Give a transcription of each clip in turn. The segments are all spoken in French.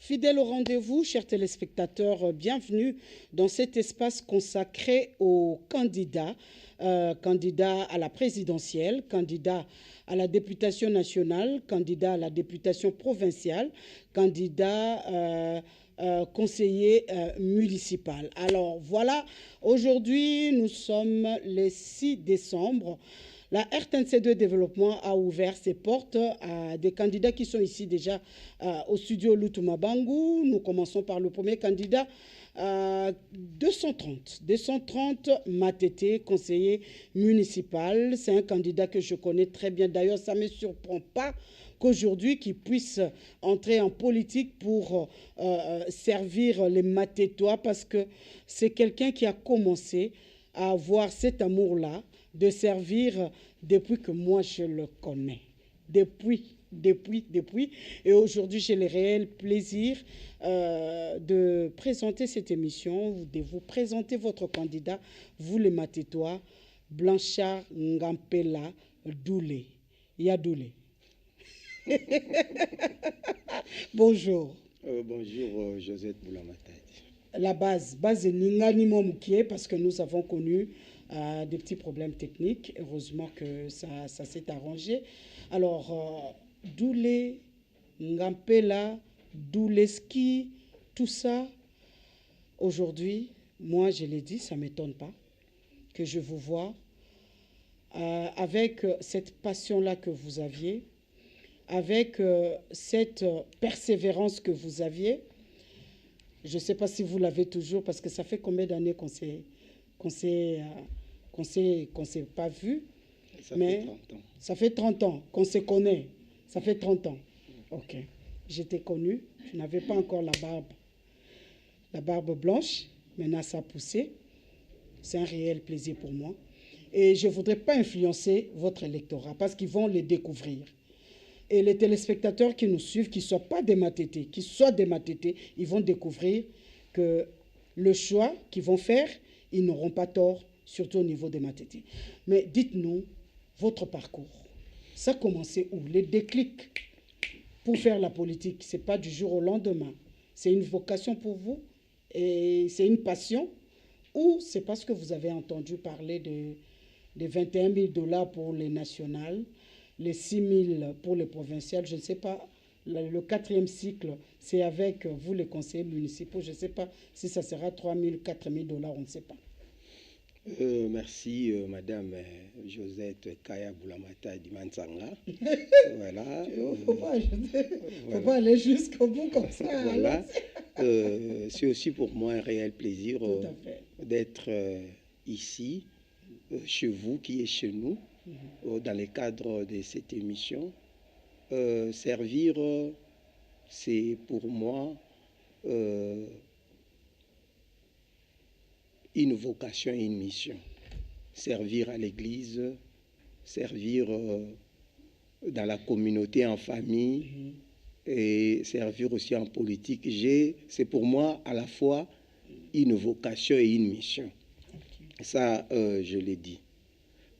Fidèles au rendez-vous, chers téléspectateurs, bienvenue dans cet espace consacré aux candidats, candidats à la présidentielle, candidats à la députation nationale, candidats à la députation provinciale, candidats conseiller municipal. Alors voilà, aujourd'hui nous sommes le 6 décembre. La RTNC2 Développement a ouvert ses portes à des candidats qui sont ici déjà au studio Lutumabangu. Nous commençons par le premier candidat, 230 Matete, conseiller municipal. C'est un candidat que je connais très bien. D'ailleurs, ça ne me surprend pas qu'aujourd'hui, qu'il puisse entrer en politique pour servir les Matetois, parce que c'est quelqu'un qui a commencé à avoir cet amour-là de servir depuis que moi je le connais. Depuis. Et aujourd'hui, j'ai le réel plaisir de présenter cette émission, de vous présenter votre candidat, vous les Matetois, Blanchard Ngampela Doulé. Yadoulé. Bonjour. Bonjour, Josette Boulamata. La base est Ningani Momoukie, parce que nous avons connu des petits problèmes techniques. Heureusement que ça s'est arrangé. Alors, Doulé, Ngampela, Douleski, tout ça, aujourd'hui, moi je l'ai dit, ça ne m'étonne pas que je vous vois avec cette passion-là que vous aviez, avec cette persévérance que vous aviez. Je ne sais pas si vous l'avez toujours, parce que ça fait combien d'années qu'on s'est pas vu. Ça fait 30 ans. Ça fait 30 ans qu'on se connaît. Ça fait 30 ans. Ok. J'étais connu. Je n'avais pas encore la barbe blanche. Maintenant, ça a poussé. C'est un réel plaisir pour moi. Et je ne voudrais pas influencer votre électorat, parce qu'ils vont le découvrir. Et les téléspectateurs qui nous suivent, qui ne soient pas des Matétés, qui soient des Matétés, ils vont découvrir que le choix qu'ils vont faire, ils n'auront pas tort, surtout au niveau des Matétés. Mais dites-nous votre parcours. Ça a commencé où? Les déclics pour faire la politique, ce n'est pas du jour au lendemain. C'est une vocation pour vous et c'est une passion, ou c'est parce que vous avez entendu parler de 21 000 $ pour les nationales, les 6 000 pour les provinciales, je ne sais pas. Le 4e cycle, c'est avec vous les conseillers municipaux. Je ne sais pas si ça sera 3 000, 4 000 $, on ne sait pas. Merci, Madame Josette Kaya Boulamata Dimansanga. Voilà. Il ne faut pas aller jusqu'au bout comme ça. Voilà. C'est aussi pour moi un réel plaisir d'être ici, chez vous, qui est chez nous, dans le cadre de cette émission. Servir, c'est pour moi une vocation et une mission. Servir à l'Église, servir dans la communauté, en famille, et servir aussi en politique. C'est pour moi à la fois une vocation et une mission. Ça, je l'ai dit.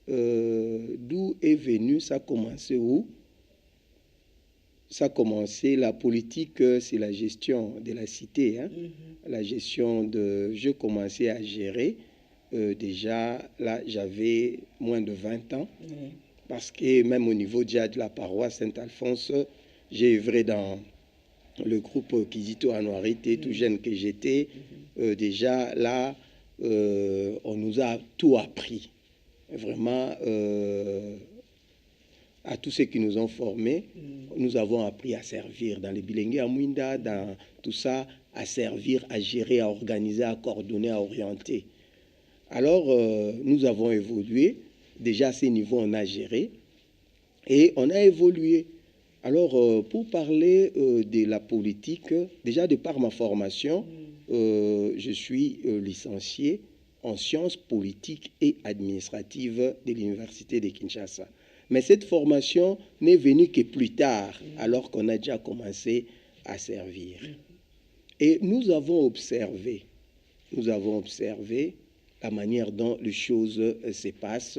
D'où est venu, ça a commencé où? Ça a commencé, la politique, c'est la gestion de la cité. Hein? La gestion de... Je commençais à gérer. Déjà, là, j'avais moins de 20 ans. Parce que même au niveau déjà de la paroisse Saint-Alphonse, j'ai œuvré dans le groupe Kizito Anuarité, tout jeune que j'étais. Déjà, là, on nous a tout appris. Vraiment... à tous ceux qui nous ont formés, nous avons appris à servir dans les Bilingues à Mouinda, dans tout ça, à servir, à gérer, à organiser, à coordonner, à orienter. Alors, nous avons évolué. Déjà à ces niveaux, on a géré et on a évolué. Alors, pour parler de la politique, déjà de par ma formation, je suis licencié en sciences politiques et administratives de l'Université de Kinshasa. Mais cette formation n'est venue que plus tard, alors qu'on a déjà commencé à servir. Et nous avons observé la manière dont les choses se passent.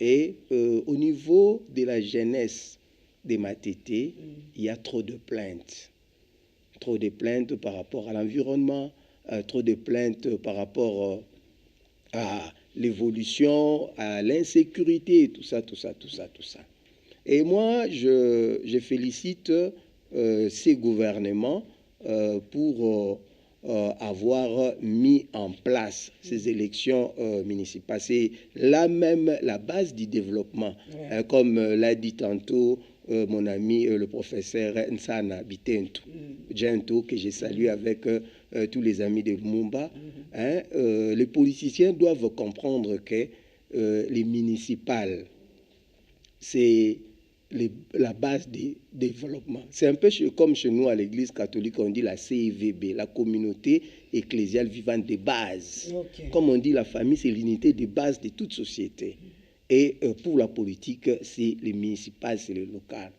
Et au niveau de la jeunesse des Matete, il y a trop de plaintes. trop de plaintes par rapport à l'environnement, trop de plaintes par rapport à l'évolution, à l'insécurité, tout ça. Et moi, je félicite ces gouvernements pour avoir mis en place ces élections municipales. C'est là même la base du développement. Ouais. Comme l'a dit tantôt mon ami le professeur Nsana Bitentu, que j'ai salué avec tous les amis de Lumumba. Les politiciens doivent comprendre que les municipales, c'est la base du développement. C'est un peu comme chez nous à l'église catholique, on dit la CIVB, la communauté ecclésiale vivante de base. Okay. Comme on dit, la famille, c'est l'unité de base de toute société. Et pour la politique, c'est les municipales, c'est le local.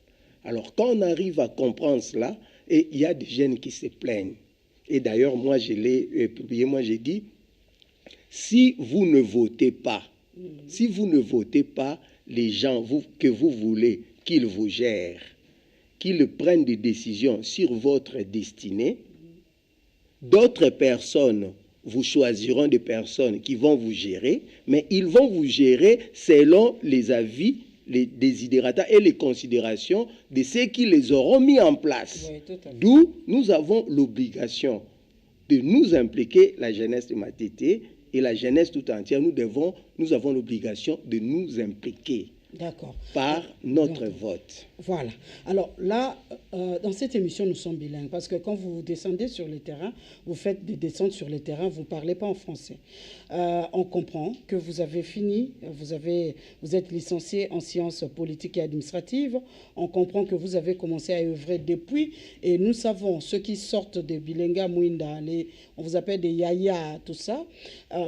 Alors, quand on arrive à comprendre cela, et il y a des jeunes qui se plaignent. Et d'ailleurs, moi, je l'ai publié, moi, j'ai dit, si vous ne votez pas, les gens que vous voulez qu'ils vous gèrent, qu'ils prennent des décisions sur votre destinée, d'autres personnes vous choisiront des personnes qui vont vous gérer, mais ils vont vous gérer selon les avis, les désidérata et les considérations de ceux qui les auront mis en place. Oui, d'où nous avons l'obligation de nous impliquer, la jeunesse de Matete et la jeunesse tout entière. Nous avons l'obligation de nous impliquer. D'accord. Par notre vote. Voilà. Alors là, dans cette émission, nous sommes bilingues parce que quand vous descendez sur le terrain, vous faites des descentes sur le terrain, vous ne parlez pas en français. On comprend que vous avez fini, vous êtes licencié en sciences politiques et administratives. On comprend que vous avez commencé à œuvrer depuis. Et nous savons, ceux qui sortent de Bilenga, Mouinda, on vous appelle des yaya, tout ça.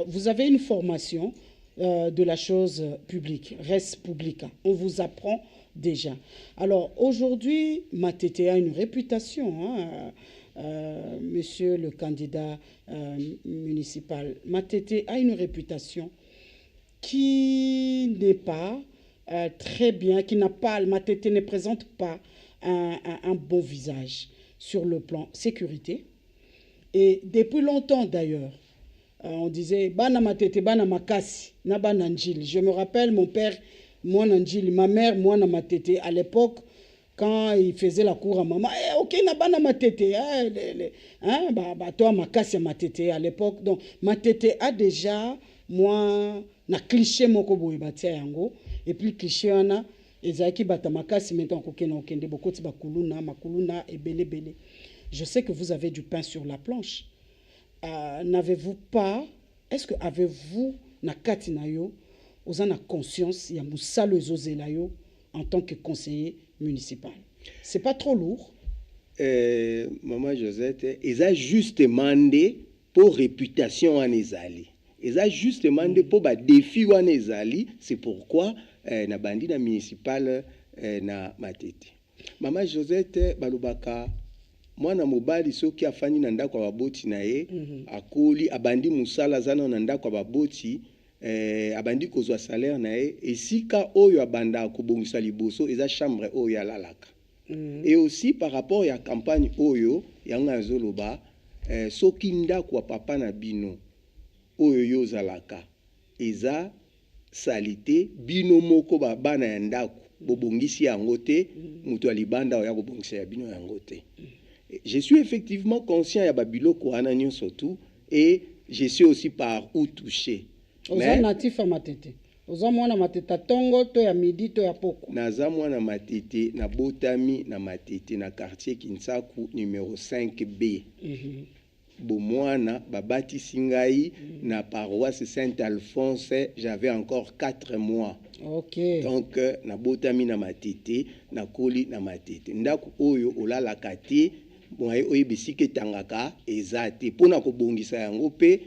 Vous avez une formation de la chose publique, res publica. On vous apprend déjà. Alors aujourd'hui, Matete a une réputation, monsieur le candidat municipal. Matete a une réputation qui n'est pas très bien, Matete ne présente pas un bon visage sur le plan sécurité. Et depuis longtemps d'ailleurs, on disait bana Matete bana makasi na bana njili. Je me rappelle mon père moi njili, ma mère moi na Matete à l'époque quand il faisait la cour à maman. OK na bana Matete toi makasi Matete à l'époque. Donc Matete a déjà moi na cliché moko boye batia yango et puis cliché wana ezaki bata makasi maintenant kokena okende bokoti bakuluna makuluna et belé. Je sais que vous avez du pain sur la planche. N'avez-vous pas, est-ce que avez-vous na kati na yo ozana conscience ya musalo ezozela yo en tant que conseiller municipal? C'est pas trop lourd? Maman Josette, ils a juste demandé pour réputation en ezali. Ils a juste demandé pour ba défi en ezali, c'est pourquoi na bandi na municipal na Matete. Maman Josette balubaka mwana mobali soki afani na ndako ya baboti na ye akoli abandi musala zana na ndako ya baboti abandi kozwa salaire na ye esika oyo abanda kobongisa liboso eza chambre oyo alalaka. Et aussi par rapport ya campagne oyo yanga azoloba soki ndako ya papa na bino oyo yozalaka eza salite bino moko bana ya ndako bobongisi yango te mutu alibanda oya kobongisa ya bino yango te. Je suis effectivement conscient ya babiloko wana nyonso tout et je sais aussi par où toucher. Oza natif à Matete. Oza mwana Matete tongo to ya midi to ya poko. Naza mwana Matete na botami na Matete na quartier Kinsaku numéro 5B. Bomwana babati singai na paroisse Saint-Alphonse, j'avais encore 4 mois. OK. Donc na botami na Matete na koli na Matete. Ndako oyo olala kati moye oyebisike tangaka ezate pona kobongisa yango pe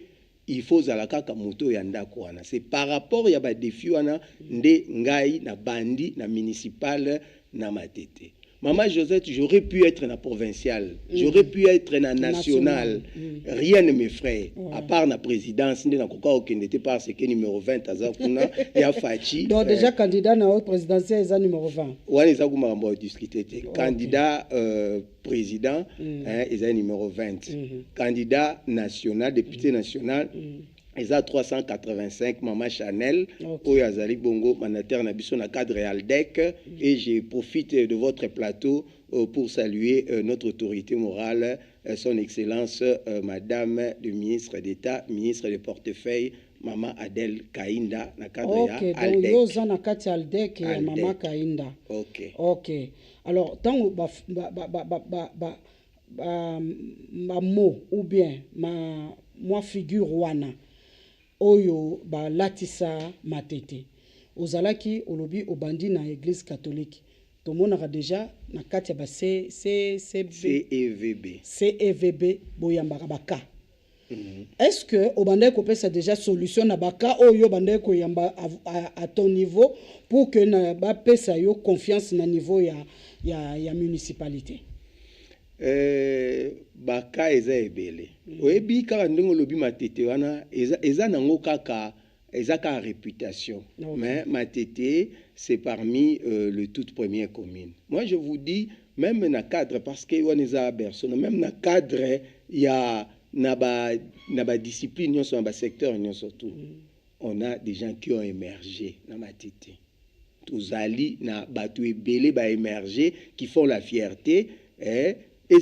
il faut zalaka ka moto ya ndako wana. C'est par rapport ya ba défi wana nde ngai na bandi na municipal na Matete. Maman Josette, j'aurais pu être na provincial, j'aurais pu être na national. Rien ne m'effraie, à part la présidence. Qui n'était pas ce que numéro 20 il y a Fachi. Donc déjà candidat na haute présidentielle, c'est numéro 20. Ouais, ils ont discuté. Candidat président, ils ont numéro 20. Candidat national, député national. Ils ont 385, Maman Chanel, Oyazali Bongo, mandataire Nabiso na cadre Aldec. Et je profite de votre plateau pour saluer notre autorité morale, son Excellence, Madame le ministre d'État, ministre de portefeuille, Maman Adèle Kainda, na cadre Aldec. Donc, na kati Aldec et Maman Kainda. Ok. Alors, tant ma mot ou bien ma figure wana. Oyo ba latisa matete ozalaki olobi obandi na église catholique to monaka déjà na kati ba CEVB boyambaka baka. Est-ce que obandai ko pesa déjà solution na baka oyo bandai ko yamba à ton niveau pour que na ba pesa yo confiance na niveau ya municipalité? Baka eza ebele oyebi kaka ndenge olobi matete wana eza nango kaka eza ka réputation. Mais matete c'est parmi le toute première commune. Moi je vous dis même na cadre parce que wana eza personne même na cadre ya na ba discipline nyonso na ba secteur nyonso surtout on a des gens qui ont émergé na matete tozali na batu ebele ba émerger qui font la fierté et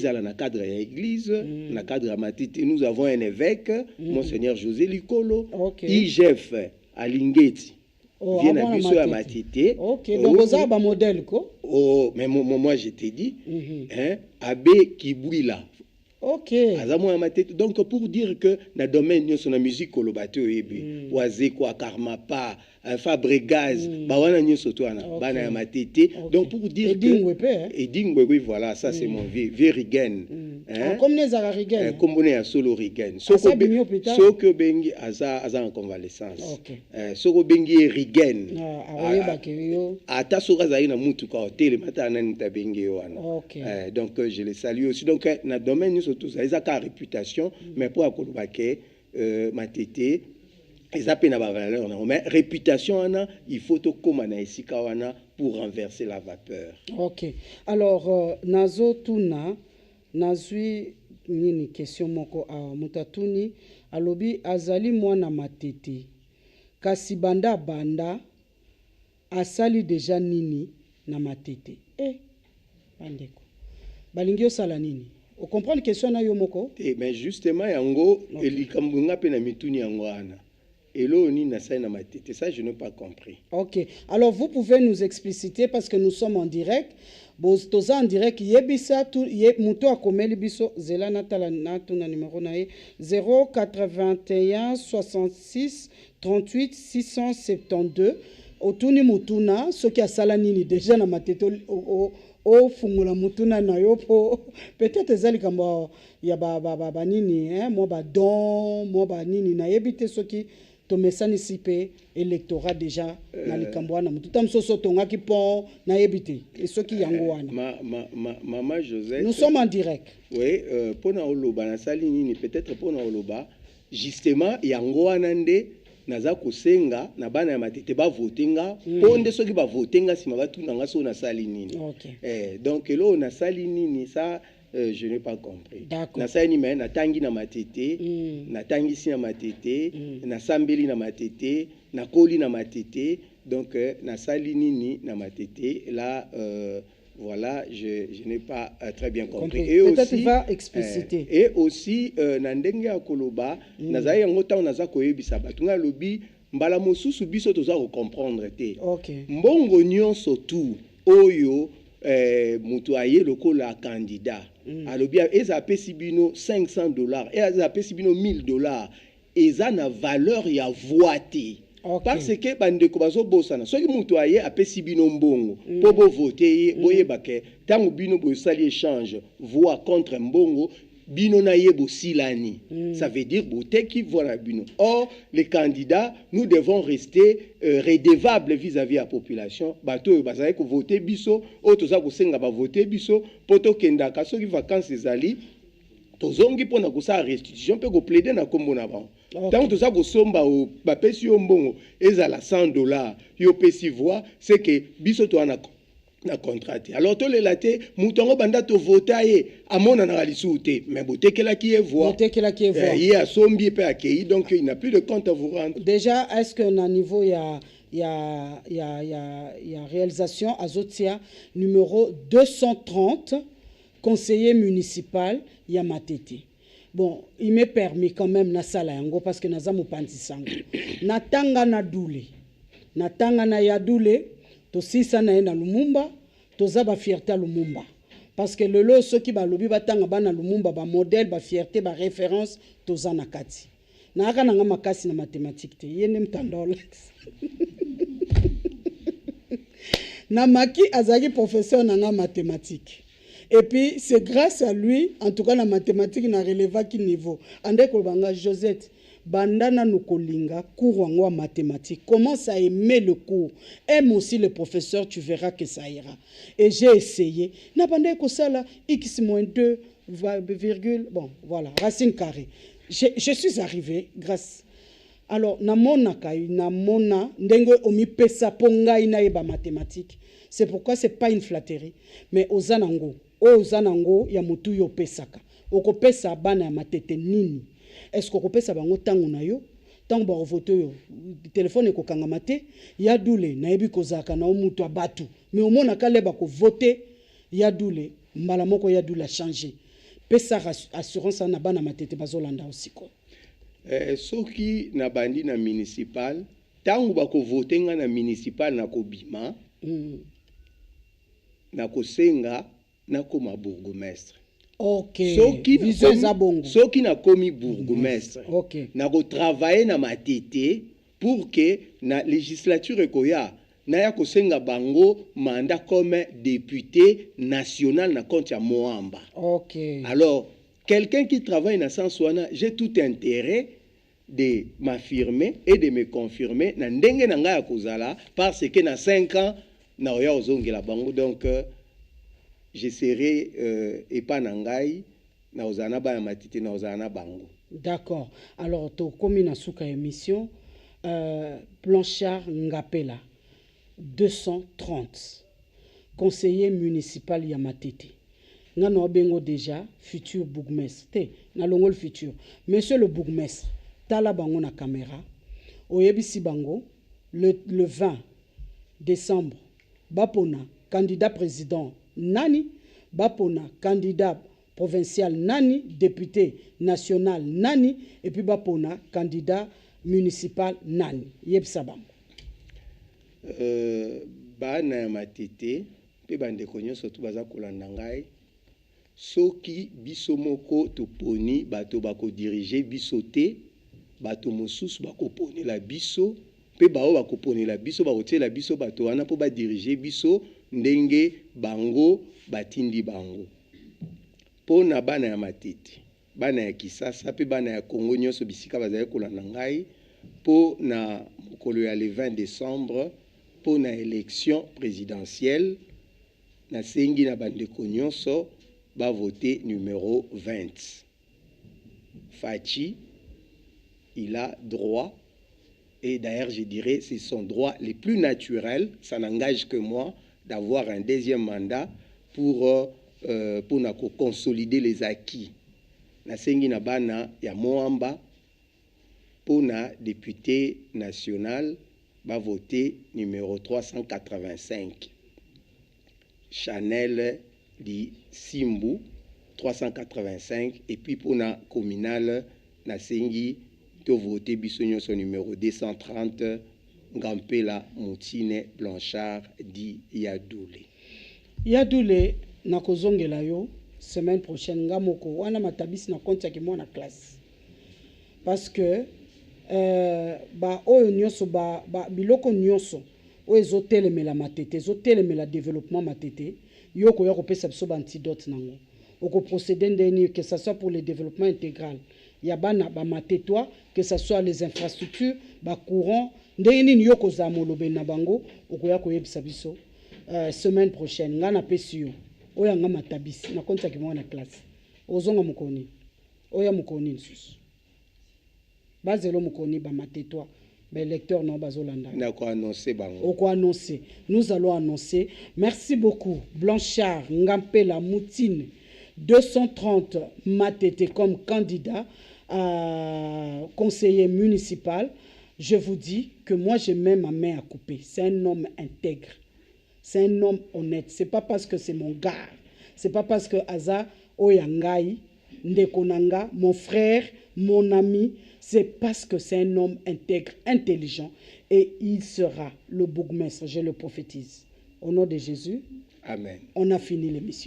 dans le cadre de l'église, dans le cadre de la matite, nous avons un évêque, Monseigneur José Licolo, IGF à Lingeti. Vient à Bissau à matite. Ok, donc vous avez un modèle, quoi? Oh, mais moi je t'ai dit, Abbé Kibouila. Ok. Donc pour dire que dans le domaine de la musique, Kolobato, Oazé, quoi, Karmapa, Fabregas, Bawana Nyoso, Bana Matete. Donc pour dire que. Edingwe, oui, voilà, ça c'est mon vieux Rigen. Comme les Ararigen. Comme on est à Solo Rigen. Soko Bengi, Aza en convalescence. Soko Bengi Rigen. Ata Soka Zaina Mutuka, Hotel, Matana Nita Bengi. Donc je les salue aussi. Donc dans le domaine, surtout, ça a une réputation, mais pour Akolobake, Matete. Ils appellent la valeur, mais réputation, il faut tout comme pour renverser la vapeur. Ok. Alors, nazo tuna, nazui nini question moko a mutatuni, alobi azali mwana matete. Kasi banda asali déjà nini na matete. Bandeko. Balingio sala nini? Vous comprenez la question na yo moko? Mais justement, yango, elikambunga pe na mituni yango ana. Ça, je n'ai pas compris. Ok. Alors, vous pouvez nous expliciter parce que nous sommes en direct. Bostoza en direct. Yebisa tout. Muto akomeli biso. Zela natala natuna numéro nae 081 66 38 672. Otuni mutuna. Ce qui a salanini déjà na mateto o fungula mutuna na yo po. Peut-être ezali kamba ya ba nini moi ba don moi ba nini na yebite ce qui tomesani sipe électorat déjà na likambwana mututam soso tongaki pont na yebite et ce qui yango wana Maman Josette nous sommes en direct. Oui, pona oloba na sali nini peut-être pona oloba justement yango wana nde naza kosenga na bana ya matete ba votenga ponde soki ba votenga sima batuna ngaso na sali nini. Donc là na sali nini ça je n'ai pas compris. Na sali mais na tangi na matete na tangi si na matete na sambeli na matete na koli na matete donc na sali nini na matete là voilà, je n'ai pas très bien compris. Et aussi, va expliciter. Et aussi, Nandenge Akoloba, Nazaï Angotan Nazako Ebisa Batunga Lobi, Mbala Mosusu Biso Toza comprendre te. Mbongo nyonso tout, Oyo, Mutuaye loko la candidat. Alobi, Eza Pesibino $500, Eza Pesibino $1000, Eza na valeur ya voité. Parce que bandeko bazo bosana soki mutu aye apesi bino mbongo po bo voter boyeba ke tango bino bo sali échange voix contre mbongo bino na yebo silani. Ça veut dire bote qui voilà bino. Or, les candidats, nous devons rester redevables vis-à-vis de la population. Bato bazali ko voter biso, o toza ko senga ba voter biso, poto kenda ka soki vacances ezali, tozongi pona ko sa restitution pe ko plaider na kombo na ba. Tant toza ko somba o ba pesi yo mbongo ezala $100 yo pesi voix, c'est que biso to ana na contrat. Alors to le laté mutongo banda to voter amona na lisuté mais botekela qui est voix il a sombi pe accueilli donc il n'a plus de compte à vous rendre. Déjà est-ce que na niveau il y a réalisation azotia numéro 230 conseiller municipal ya Matete. Bon, il m'est permis quand même na sala yango parce que naza mopanzi sango. Natanga na doule. Natanga na ya doule. To sisa na ena Lumumba, to za ba fierté à Lumumba. Parce que le lot ceux qui ba lobi batanga bana Lumumba ba modèle ba fierté ba référence to za na kati. Na aka nanga makasi na mathématique te. Yene mtandole. Na maki azaki professeur nanga mathématique. Et puis c'est grâce à lui en tout cas la mathématique na releva ki niveau. Ande ko banga Josette bandana nukolinga cours en mathématiques, commence à aimer le cours, aime aussi le professeur, tu verras que ça ira. Et j'ai essayé, na bandé ko sala x-2 virgule, bon voilà, racine carrée. Je suis arrivé grâce. Alors na mona ndenge omi pesa ponga ina eba mathématiques. C'est pourquoi c'est pas une flatterie, mais ozanango ya mutu yo pesaka. Okopesa bana ya Matete nini? Est-ce qu'on peut savoir tango na yo tango ba voter yo téléphone ko kangama te ya doule na yebi kozaka na mutu abatu mais au mona kaleba ko voter ya doule mbala moko ya doule a changer pesa assurance na bana Matete bazolanda aussi ko soki na bandi na municipal tango ba ko voter nga na municipal na ko bima na ko senga na ko ma bourgmestre. Ok. Soki na komi bourgmestre. Ok. Na ko travailler na Matete pour que na législature ekoya na ya ko senga bango mandat comme député national na compte ya Moamba. Ok. Alors, quelqu'un qui travaille na Sansouana, j'ai tout intérêt de m'affirmer et de me confirmer na ndenge na nga ya kozala parce que na 5 ans na oya ozongela bango donc je serai epanangai na ozana ba Matete na ozana bango. D'accord. Alors to komi na suka émission Blanchard Ngapela 230 conseiller municipal ya Matete. Ngana obengo déjà futur bourgmestre. Na longol futur. Monsieur le bourgmestre, tala bango na caméra. Oyebisi bango le 20 décembre bapona candidat président nani, bapona candidat provincial nani, député national nani, et puis bapona candidat municipal nani. Yebisa bango. Bana ya Matete, pe bandeko nyonso tu baza kolanda ngai. Soki biso moko toponi bato bako diriger biso te, bato mosusu bako poni la biso, pe bao bako poni la biso, bako tie la biso bato wana po ba diriger biso ndenge bango batindi bango. Po na bana ya Matete, bana ya Kisasa pe bana ya Congo nyonso bisika bazali kolanda ngai, po na mokolo ya le 20 décembre, po na élection présidentielle, na sengi na bandeko nyonso ba voté numéro 20. Fachi, il a droit, et d'ailleurs je dirais c'est son droit le plus naturel, ça n'engage que moi, d'avoir un deuxième mandat pour consolider les acquis. Na sengi na bana ya Moamba, pour na député national, va voter numéro 385. Chanel di Simbu 385 et puis pour na communal na sengi to voter bisonyo son numéro 230 Ngampela Moutine Blanchard di Yadoule. Yadoule na kozongela yo semaine prochaine ngamoko wana matabisi na compte ki moi na classe parce que ba oyo nyonso ba biloko nyonso oyo ezotelemela Matete ezotelemela développement Matete yoko ya kopesa biso ba antidote nango au procédé dernier, que ce soit pour le développement intégral. Il y a bana bamatetwa, que ce soit les infrastructures, courant, ndeni yoko za molobe na bango, okoya koyebisa biso. Semaine prochaine, ngana pesio, oya nga matabisi, na konta ki mwana classe. Ozonga mukoni, oya mukoni nsusu. Bazelo mukoni bamatetwa, lecteur non bazolanda. Nako annoncer bango. Oko annoncer. Nous allons annoncer. Merci beaucoup, Blanchard Ngampela Moutine. 230 Matete comme candidat à conseiller municipal. Je vous dis que moi, je mets ma main à couper. C'est un homme intègre. C'est un homme honnête. C'est pas parce que c'est mon gars. C'est pas parce que Aza Oyangai, Ndekonanga, mon frère, mon ami. C'est parce que c'est un homme intègre, intelligent. Et il sera le bourgmestre, je le prophétise. Au nom de Jésus. Amen. On a fini l'émission.